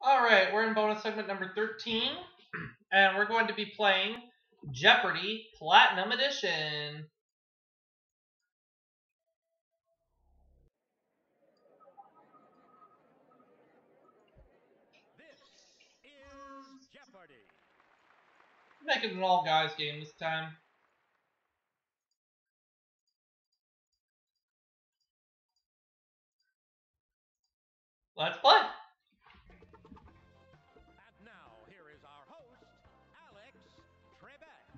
Alright, we're in bonus segment number 13, and we're going to be playing Jeopardy! Platinum Edition. This is Jeopardy! Make it an all-guys game this time. Let's play! And now, here is our host, Alex Trebek.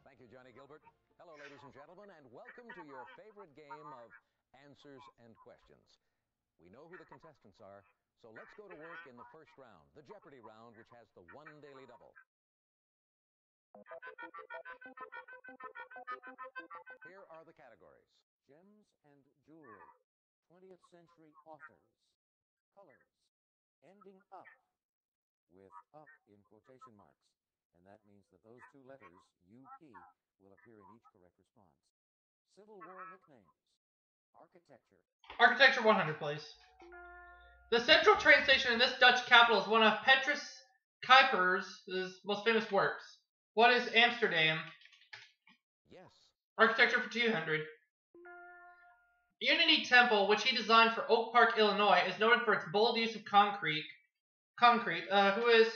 Thank you, Johnny Gilbert. Hello, ladies and gentlemen, and welcome to your favorite game of answers and questions. We know who the contestants are, so let's go to work in the first round, the Jeopardy round, which has the one daily double. Here are the categories. Gems and jewelry, 20th century authors, colors, ending up, with up in quotation marks. And that means that those two letters, UP, will appear in each correct response. Civil War nicknames, architecture. Architecture 100, please. The central train station in this Dutch capital is one of Petrus Kuiper's most famous works. What is Amsterdam? Yes. Architecture for 200. Unity Temple, which he designed for Oak Park, Illinois, is noted for its bold use of concrete. Who is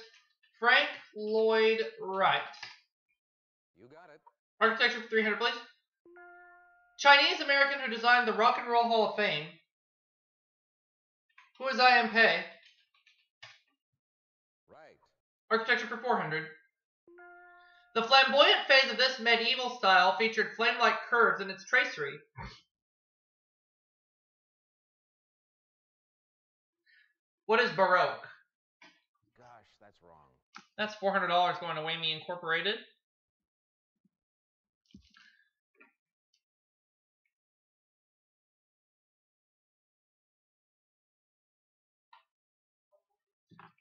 Frank Lloyd Wright? You got it. Architecture for 300, please. Chinese American who designed the Rock and Roll Hall of Fame. Who is I.M. Pei? Right. Architecture for 400. The flamboyant phase of this medieval style featured flame-like curves in its tracery. What is Baroque? Gosh, that's wrong. That's $400 going to Whammy Incorporated.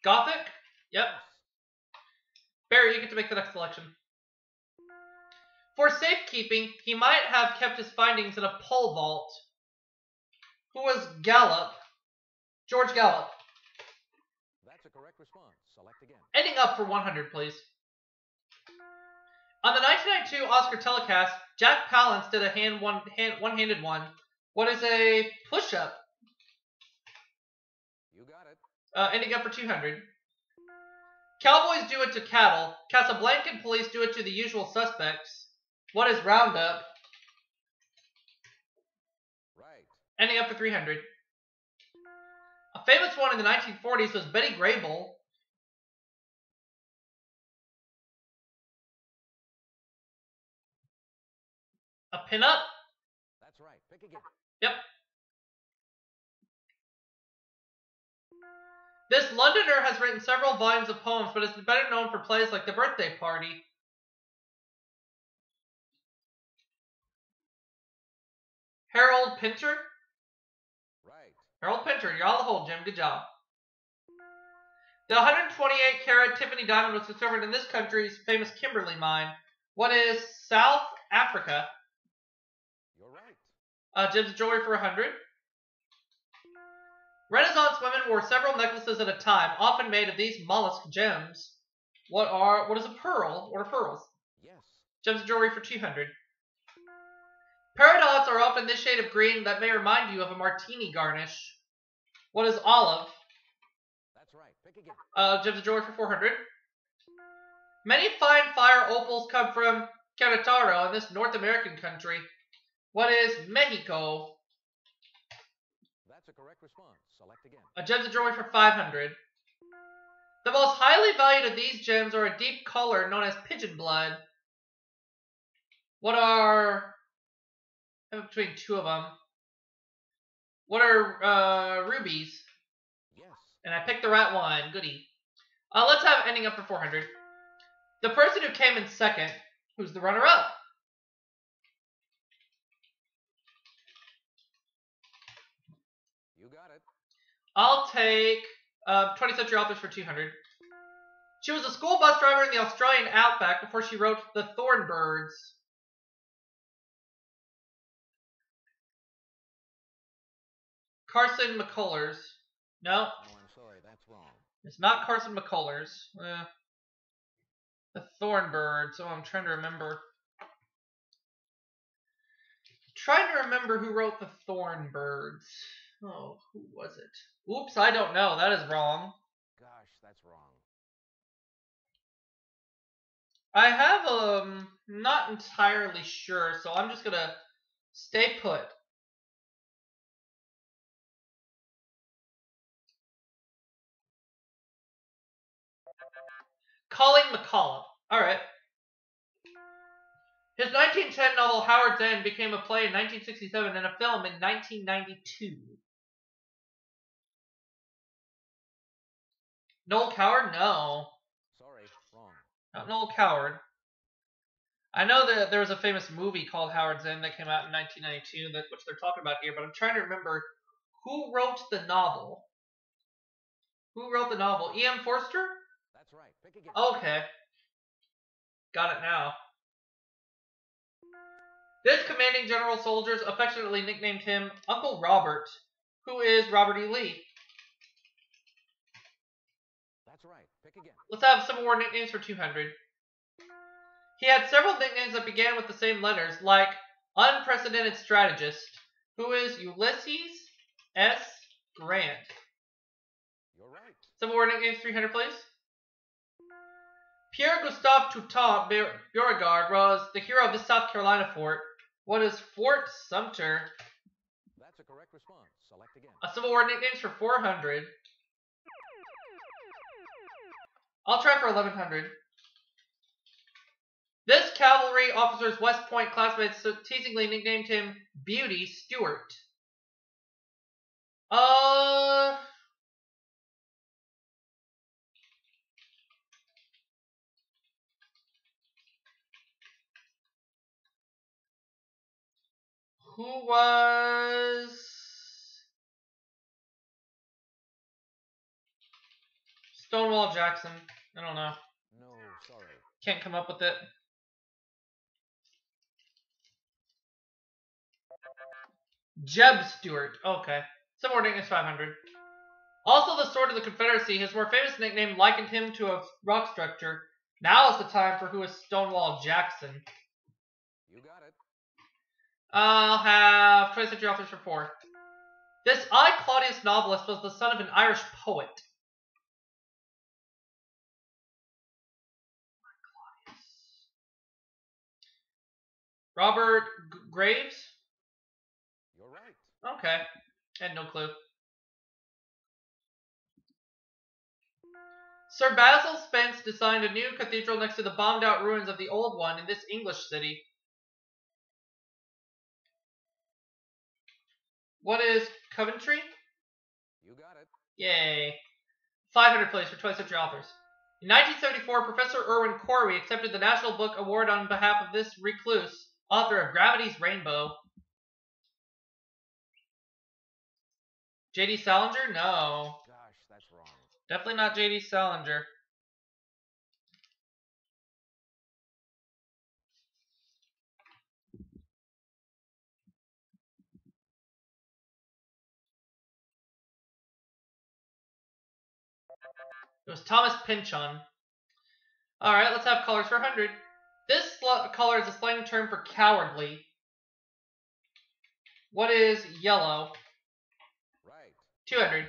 Gothic? Yep. Barry, you get to make the next selection. For safekeeping, he might have kept his findings in a pole vault. Who was Gallup? George Gallup. That's a correct response. Select again. Ending up for 100, please. On the 1992 Oscar telecast, Jack Palance did a one-handed one. What is a push-up? You got it. Ending up for 200. Cowboys do it to cattle. Casablancan police do it to the usual suspects. What is Roundup? Right. Ending up for 300. A famous one in the 1940s was Betty Grable. A pinup? That's right. Pick again. Yep. This Londoner has written several volumes of poems, but is better known for plays like The Birthday Party. Harold Pinter? Right. Harold Pinter, you're on the hold, Jim. Good job. The 128-carat Tiffany diamond was discovered in this country's famous Kimberley mine. What is South Africa? You're right. Jim's jewelry for 100. Renaissance women wore several necklaces at a time, often made of these mollusk gems. What is a pearl? What are pearls? Yes. Gems jewelry for 200. Paradots are often this shade of green that may remind you of a martini garnish. What is olive? That's right. Pick again. Gems jewelry for 400. Many fine fire opals come from Querétaro in this North American country. What is Mexico? That's a correct response. Select again. Gems of jewelry for 500. The most highly valued of these gems are a deep color known as pigeon blood. What are... I have between two of them. What are rubies? Yes. And I picked the right one. Goody. Let's have ending up for 400. The person who came in second, who's the runner-up? You got it. I'll take 20th Century Authors for 200. She was a school bus driver in the Australian outback before she wrote The Thornbirds. Carson McCullers. No, No, I'm sorry, that's wrong. it's not Carson McCullers. The Thornbirds. Oh, I'm trying to remember. Trying to remember who wrote the Thornbirds. Oh, who was it? Oops, I don't know. That is wrong. Gosh, that's wrong. I have not entirely sure, so I'm just gonna stay put. Colleen McCollum. Alright. His 1910 novel Howard's End became a play in 1967 and a film in 1992. Noel Coward? No. Sorry, wrong. Not Noel Coward. I know that there was a famous movie called Howard's End that came out in 1992, which they're talking about here, but I'm trying to remember who wrote the novel. Who wrote the novel? E.M. Forster? That's right. Pick again. Okay. Got it now. This commanding general soldiers affectionately nicknamed him Uncle Robert, who is Robert E. Lee. That's right. Pick again. Let's have some more nicknames for 200. He had several nicknames that began with the same letters, like Unprecedented Strategist, who is Ulysses S. Grant. You're right. Some more nicknames, 300, please. Pierre Gustave Toutant Beauregard was the hero of this South Carolina fort. What is Fort Sumter? That's a correct response. Select again. Civil War nicknames for 400. I'll try for 1100. This cavalry officer's West Point classmates teasingly nicknamed him Beauty Stewart. Who was Stonewall Jackson? I don't know. No, sorry. Can't come up with it. Jeb Stewart. Okay. Some more nicknames, 500. Also the Sword of the Confederacy, his more famous nickname likened him to a rock structure. Now is the time for who is Stonewall Jackson. You got it. I'll have 20th century authors for 4. This I. Claudius novelist was the son of an Irish poet. Robert Graves? You're right. Okay. Had no clue. Sir Basil Spence designed a new cathedral next to the bombed out ruins of the old one in this English city. What is Coventry? You got it. Yay. 500 place for 20th century authors. In 1974, Professor Irwin Corey accepted the National Book Award on behalf of this recluse, author of Gravity's Rainbow. J.D. Salinger? No. Gosh, that's wrong. Definitely not J.D. Salinger. It was Thomas Pynchon. Alright, let's have colors for 100. This color is a slang term for cowardly. What is yellow? Right. 200.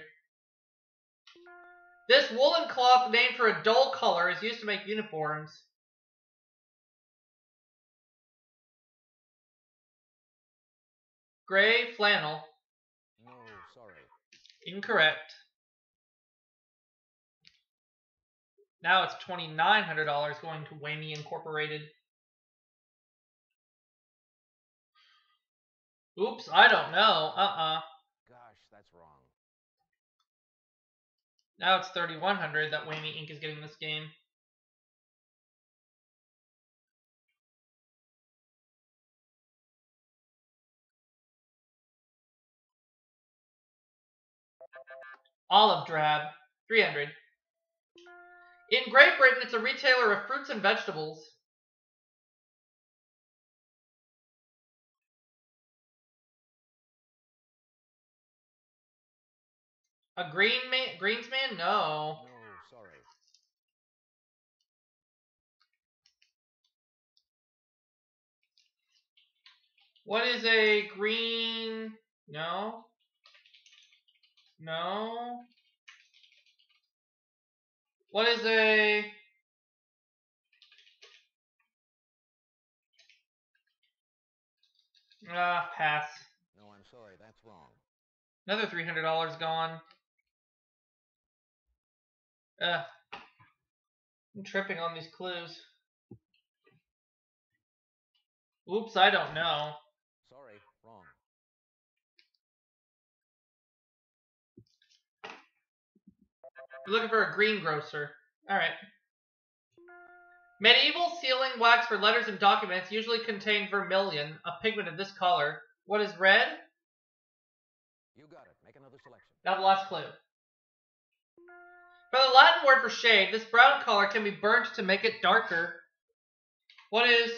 This woolen cloth named for a dull color is used to make uniforms. Gray flannel. No, sorry. Incorrect. Now it's $2,900 going to Whammy Incorporated. Oops, I don't know. Gosh, that's wrong. Now it's $3,100 that Whammy Inc. is getting this game. Olive drab. 300. In Great Britain, it's a retailer of fruits and vegetables. A greensman? No. No, sorry. What is a green? No. No. What is a... pass. No, I'm sorry, that's wrong. Another $300 gone. I'm tripping on these clues. Oops, I don't know. Sorry, wrong. You're looking for a greengrocer. Alright. Medieval sealing wax for letters and documents usually contain vermilion, a pigment of this color. What is red? You got it. Make another selection. Now the last clue. For the Latin word for shade, this brown color can be burnt to make it darker. What is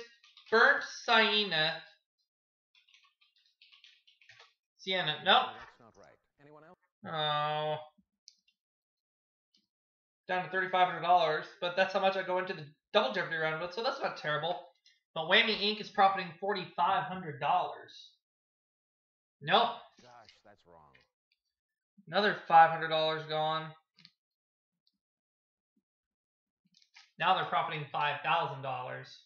burnt sienna? Sienna. Nope. No, that's not right. Anyone else? Oh. Down to $3,500, but that's how much I go into the Double Jeopardy round with, so that's not terrible. But Whammy Inc. is profiting $4,500. Nope. Gosh, that's wrong. Another $500 gone. Now they're profiting $5,000.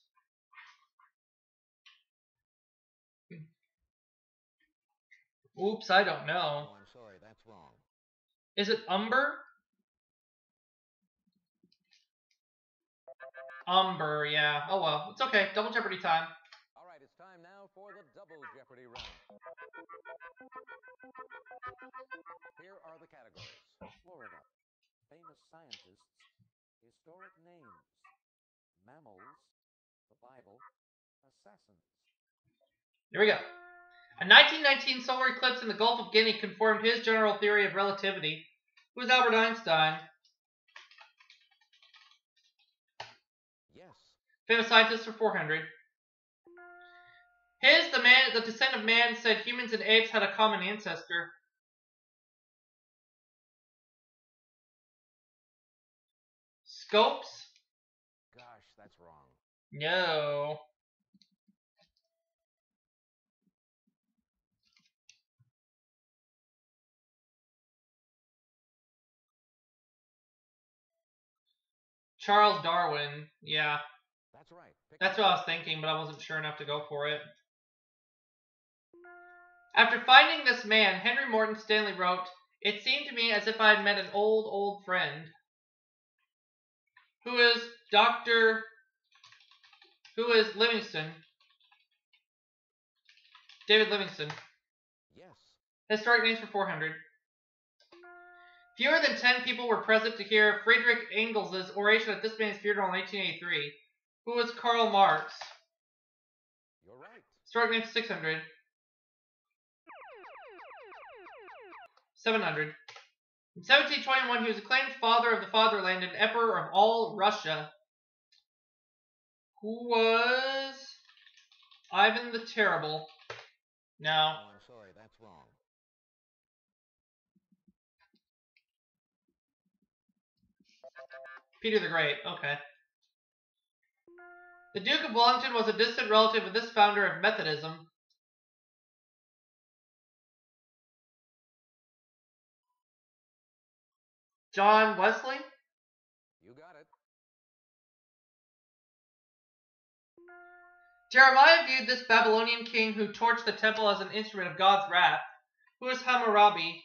Oops, I don't know. No, I'm sorry, that's wrong. Is it umber? Umber, yeah. Oh well, it's okay. Double Jeopardy time. All right, it's time now for the Double Jeopardy round. Here are the categories. Florida. Famous scientists. Historic names. Mammals. The Bible. Assassins. Here we go. A 1919 solar eclipse in the Gulf of Guinea confirmed his general theory of relativity. Who is Albert Einstein? Yes. Famous scientist for 400. The descent of man, said humans and apes had a common ancestor. Scopes? Gosh, that's wrong. No. Charles Darwin. Yeah. That's right. That's what I was thinking, but I wasn't sure enough to go for it. After finding this man, Henry Morton Stanley wrote, "It seemed to me as if I had met an old, old friend." Who is Livingston? David Livingston. Yes. Historic names for 400. Fewer than 10 people were present to hear Friedrich Engels' oration at this man's funeral in 1883. Who was Karl Marx? You're right. Historic names for 600. 700. In 1721, he was acclaimed father of the fatherland and emperor of all Russia. Who was Ivan the Terrible? No. Oh, I'm sorry, that's wrong. Peter the Great. Okay. The Duke of Wellington was a distant relative of this founder of Methodism. John Wesley? You got it. Jeremiah viewed this Babylonian king who torched the temple as an instrument of God's wrath. Who is Hammurabi?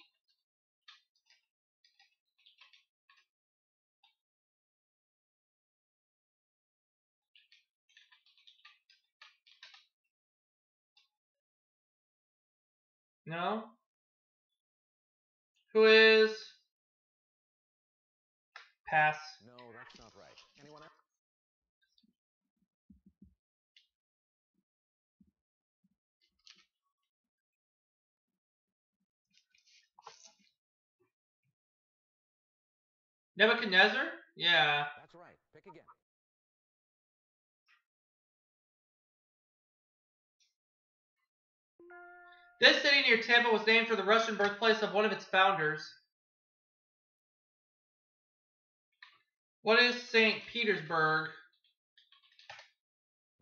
No? Who is... Pass. No, that's not right. Anyone else? Nebuchadnezzar? Yeah. That's right. Pick again. This city near Tampa was named for the Russian birthplace of one of its founders. What is St. Petersburg?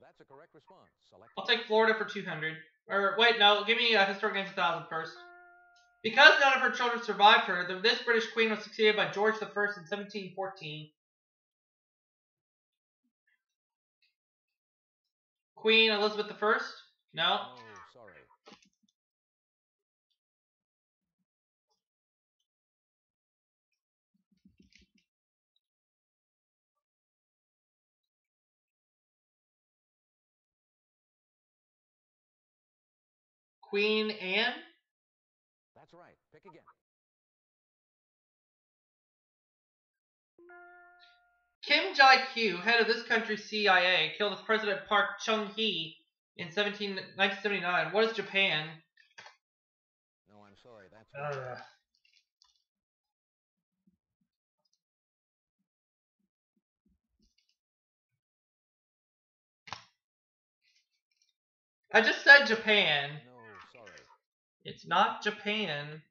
That's a correct response. Select. I'll take Florida for 200. Or, wait, no, give me historic names 1,000 first. Because none of her children survived her, this British queen was succeeded by George I in 1714. Queen Elizabeth I? No. No, sorry. Queen Anne? That's right. Pick again. Kim Jae-kyu, head of this country's CIA, killed as President Park Chung-hee in 1979. What is Japan? No, I'm sorry. That's wrong. I just said Japan. No, sorry. It's not Japan.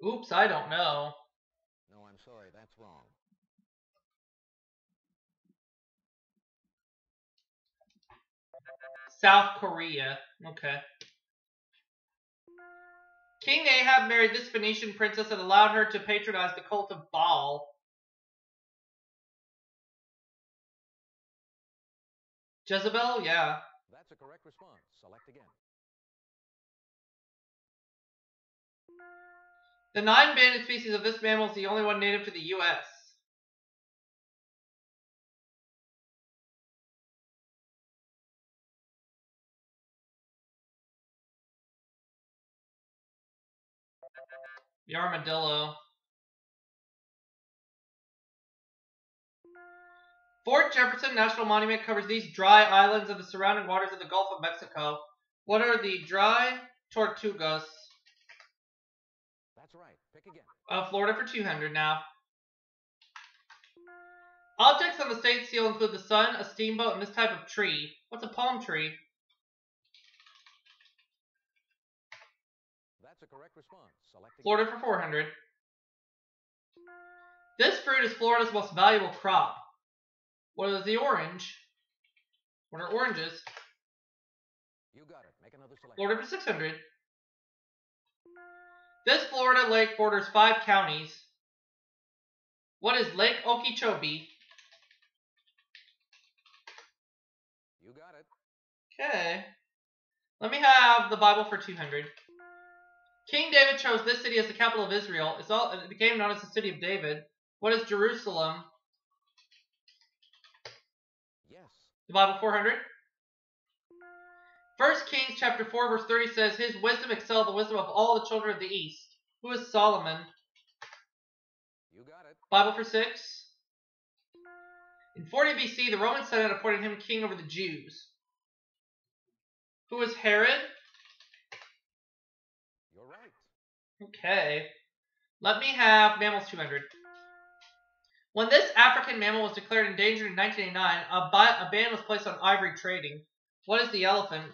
Oops, I don't know. No, I'm sorry. That's wrong. South Korea. Okay. King Ahab married this Phoenician princess and allowed her to patronize the cult of Baal. Jezebel? Yeah. That's a correct response. Select again. The 9-banded species of this mammal is the only one native to the U.S. The armadillo. Fort Jefferson National Monument covers these dry islands and the surrounding waters of the Gulf of Mexico. What are the dry tortugas? That's right. Pick again. Florida for 200 now. Objects on the state seal include the sun, a steamboat, and this type of tree. What's a palm tree? That's a correct response. Select again. Florida for 400. This fruit is Florida's most valuable crop. What is the orange? What are oranges? You got it. Make another selection. Florida for 600. This Florida lake borders 5 counties. What is Lake Okeechobee? You got it. Okay. Let me have the Bible for 200. King David chose this city as the capital of Israel. It became known as the City of David. What is Jerusalem? Yes. The Bible 400. 1 Kings chapter 4 verse 30 says, his wisdom excelled the wisdom of all the children of the east. Who is Solomon? You got it. Bible for 6. In 40 BC, the Roman Senate appointed him king over the Jews. Who is Herod? You're right. Okay. Let me have mammals 200. When this African mammal was declared endangered in 1989, a ban was placed on ivory trading. What is the elephant?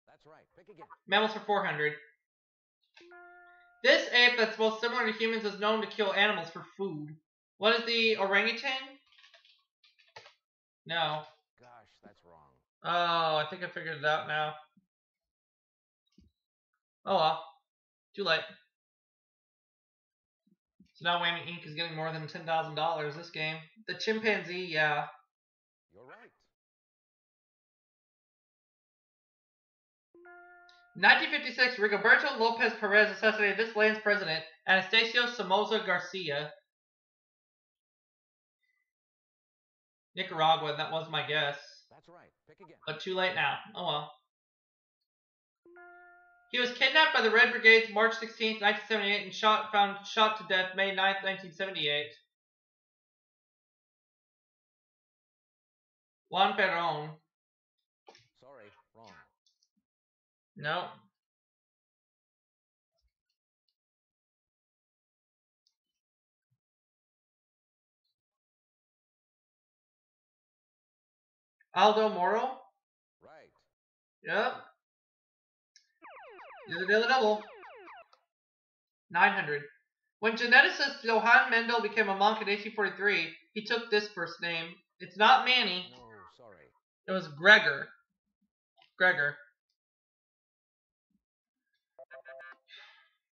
That's right. Pick again. Mammals for 400. This ape that's most similar to humans is known to kill animals for food. What is the orangutan? No. Gosh, that's wrong. Oh, I think I figured it out now. Oh well. Too late. So now Whammy Inc. is getting more than $10,000 this game. The chimpanzee, yeah. You're right. 1956, Rigoberto Lopez Perez assassinated this land's president, Anastasio Somoza Garcia. Nicaragua, that was my guess. That's right. Pick again. But too late now. Oh well. He was kidnapped by the Red Brigades March 16, 1978 and found shot to death May 9, 1978. Juan Perón. Sorry, wrong. No. Aldo Moro. Right. Yep. Did the double. 900. When geneticist Johann Mendel became a monk in 1843, he took this first name. It's not Manny. No, sorry. It was Gregor. Gregor.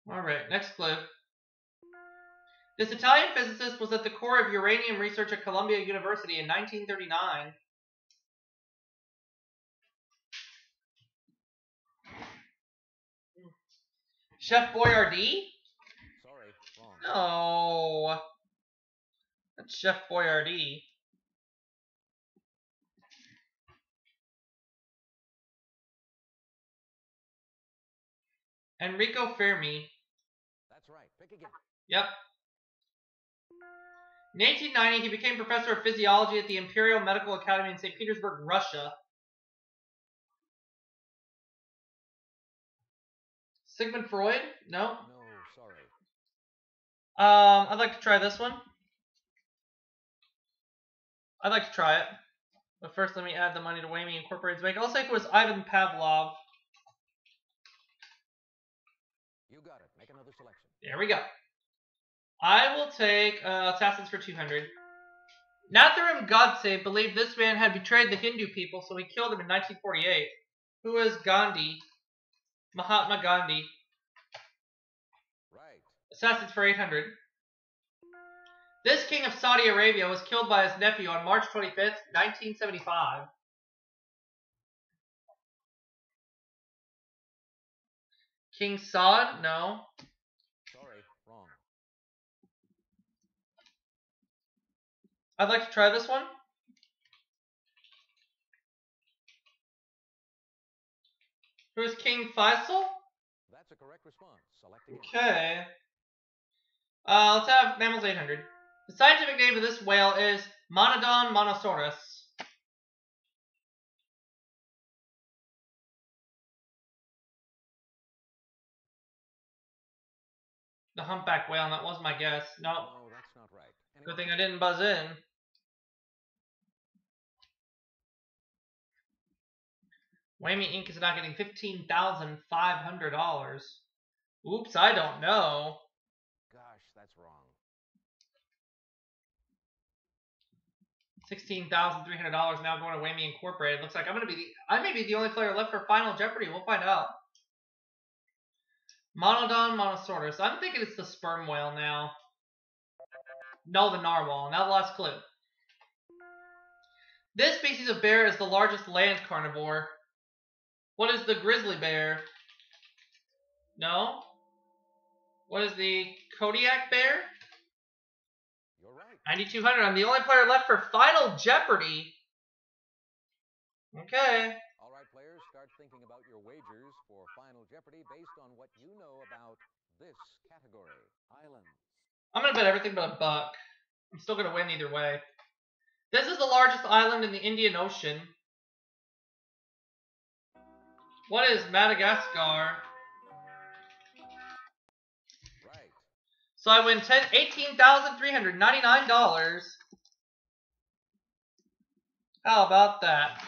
Alright, next clue. This Italian physicist was at the core of uranium research at Columbia University in 1939. Chef Boyardee? Sorry, wrong. No. That's Chef Boyardee. Enrico Fermi. That's right. Pick again. Yep. In 1890, he became professor of physiology at the Imperial Medical Academy in St. Petersburg, Russia. Sigmund Freud? No. No, sorry. I'd like to try this one. I'd like to try it. But first, let me add the money to Whammy Incorporated's bank. I'll say it was Ivan Pavlov. You got it. Make another selection. There we go. I will take Assassins for 200. Natharam Godse believed this man had betrayed the Hindu people, so he killed him in 1948. Who is Gandhi? Mahatma Gandhi. Right. Assassins for 800. This king of Saudi Arabia was killed by his nephew on March 25th, 1975. King Saud? No. Sorry, wrong. I'd like to try this one. Who is King Faisal? That's a correct response. Select again. Okay. Let's have mammals 800. The scientific name of this whale is Monodon monosaurus. The humpback whale, and that was my guess. No. No, that's not right. Anyway, Good thing I didn't buzz in. Whammy Inc. is not getting $15,500. Oops, I don't know. gosh, that's wrong. $16,300 now going to Whammy Incorporated. Looks like I may be the only player left for Final Jeopardy. We'll find out. Monodon monosaurus. I'm thinking it's the sperm whale now. No, the narwhal. Now the last clue. This species of bear is the largest land carnivore. What is the grizzly bear? No? What is the Kodiak bear? You're right. 9,200. I'm the only player left for Final Jeopardy. Okay. All right, players, start thinking about your wagers for Final Jeopardy based on what you know about this category. Islands. I'm going to bet everything but a buck. I'm still going to win either way. This is the largest island in the Indian Ocean. What is Madagascar? Right. So I win $18,399. How about that?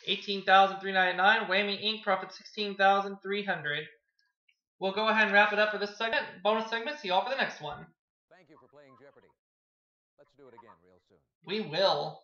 $18,399. Whammy Inc. profit $16,300. We'll go ahead and wrap it up for this segment. Bonus segment. See you all for the next one. Thank you for playing Jeopardy. Let's do it again real soon. We will.